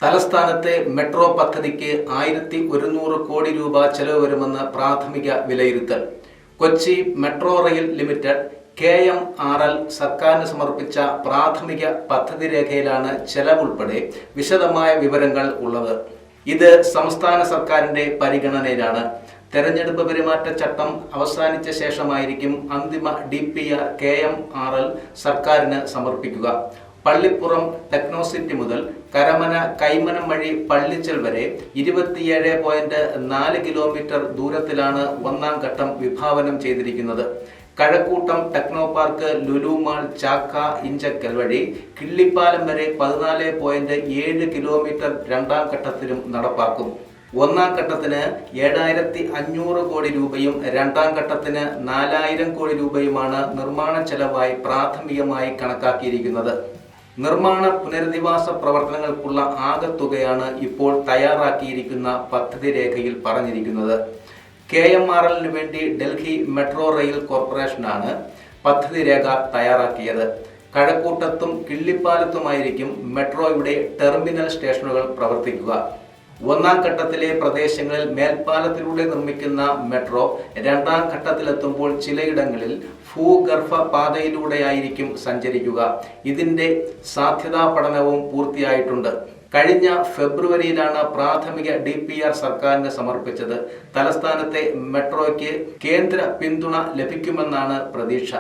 തലസ്ഥാനത്തെ മെട്രോ പദ്ധതിക്ക് 1100 കോടി രൂപ ചെലവ് വരുമെന്ന് പ്രാഥമിക വിലയിരുത്തൽ. Kochi metro rail limited KMRL സർക്കാരിന് സമർപ്പിച്ച പ്രാഥമിക പദ്ധതി രേഖയിലാണ് ചെലവുൾപ്പെടെ വിശദമായ വിവരങ്ങൾ ഉള്ളത്. ഇത് സംസ്ഥാന സർക്കാരിന്റെ പരിഗണനയിലാണ്. തെരഞ്ഞെടുപ്പ് പെരുമാറ്റച്ചട്ടം അവസാനിച്ച ശേഷമായിരിക്കും അന്തിമ DPR KMRL സർക്കാരിന് സമർപ്പിക്കുക. പള്ളിപ്പുറം ടെക്നോസിറ്റി മുതൽ കരമന കൈമനം വഴി പള്ളിച്ചൽ വരെ 27.4 കിലോമീറ്റർ ദൂരത്തിലാണ് ഒന്നാം ഘട്ടം വിഭാവനം ചെയ്തിരിക്കുന്നത്. കഴക്കൂട്ടം ടെക്നോ പാർക്ക്, ലുലു മാൾ, ചാക്ക, ഇഞ്ചക്കൽ വഴി കിള്ളിപ്പാലം വരെ 14.7 കിലോമീറ്റർ രണ്ടാം ഘട്ടത്തിലും നടപ്പാക്കും. ഒന്നാം ഘട്ടത്തിന് 7500 കോടി രൂപയും രണ്ടാം ഘട്ടത്തിന് 4000 കോടി രൂപയുമാണ് നിർമ്മാണ ചെലവായി പ്രാഥമികമായി കണക്കാക്കിയിരിക്കുന്നത്. നിർമ്മാണ പുനരധിവാസ പ്രവർത്തനങ്ങൾക്കുള്ള ആകെ തുകയാണ് ഇപ്പോൾ തയ്യാറാക്കിയിരിക്കുന്ന പദ്ധതി രേഖയിൽ പറഞ്ഞിരിക്കുന്നത്. KMRLന് വേണ്ടി ഡൽഹി മെട്രോ റെയിൽ കോർപ്പറേഷനാണ് പദ്ധതി രേഖ തയ്യാറാക്കിയത്. കഴക്കൂട്ടത്തും കിള്ളിപ്പാലത്തുമായിരിക്കും മെട്രോയുടെ ടെർമിനൽ സ്റ്റേഷനുകൾ പ്രവർത്തിക്കുക. ഒന്നാം ഘട്ടത്തിലെ പ്രദേശങ്ങളിൽ മേൽപ്പാലത്തിലൂടെ നിർമ്മിക്കുന്ന മെട്രോ രണ്ടാം ഘട്ടത്തിലെത്തുമ്പോൾ ചിലയിടങ്ങളിൽ ഭൂഗർഭ പാതയിലൂടെയായിരിക്കും സഞ്ചരിക്കുക. ഇതിന്റെ സാധ്യതാ പഠനവും പൂർത്തിയായിട്ടുണ്ട്. കഴിഞ്ഞ ഫെബ്രുവരിയിലാണ് പ്രാഥമിക DPR സർക്കാരിന് സമർപ്പിച്ചത്. തലസ്ഥാനത്തെ മെട്രോയ്ക്ക് കേന്ദ്ര പിന്തുണ ലഭിക്കുമെന്നാണ് പ്രതീക്ഷ.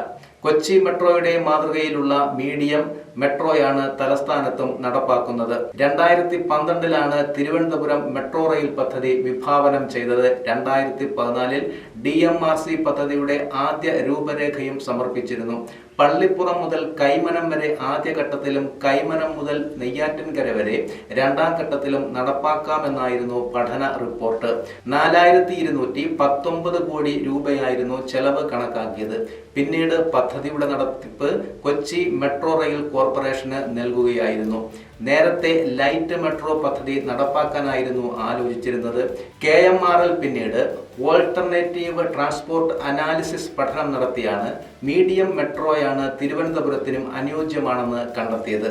കൊച്ചി മെട്രോയുടെ മാതൃകയിലുള്ള മീഡിയം മെട്രോയാണ് തലസ്ഥാനത്തും നടപ്പാക്കുന്നത്. 2012 തിരുവനന്തപുരം മെട്രോ റെയിൽ പദ്ധതി വിഭാവനം ചെയ്തത്. 2014 DMRC പദ്ധതിയുടെ ആദ്യ രൂപരേഖയും സമർപ്പിച്ചിരുന്നു. പള്ളിപ്പുറം മുതൽ കൈമനം വരെ ആദ്യഘട്ടത്തിലും കൈമനം മുതൽ നെയ്യാറ്റിൻകര വരെ രണ്ടാം ഘട്ടത്തിലും നടപ്പാക്കാമെന്നായിരുന്നു പഠന റിപ്പോർട്ട്. 4219 കോടി രൂപയായിരുന്നു ചെലവ് കണക്കാക്കിയത്. പിന്നീട് പദ്ധതിയുടെ നടത്തിപ്പ് കൊച്ചി മെട്രോ റെയിൽ കോർപ്പറേഷന് നൽകുകയായിരുന്നു. നേരത്തെ ലൈറ്റ് മെട്രോ പദ്ധതി നടപ്പാക്കാനായിരുന്നു ആലോചിച്ചിരുന്നത്. KMRL പിന്നീട് ഓൾട്ടർനേറ്റീവ് ട്രാൻസ്പോർട്ട് അനാലിസിസ് പഠനം നടത്തിയാണ് മീഡിയം മെട്രോയാണ് തിരുവനന്തപുരത്തിനും അനുയോജ്യമാണെന്ന് കണ്ടെത്തിയത്.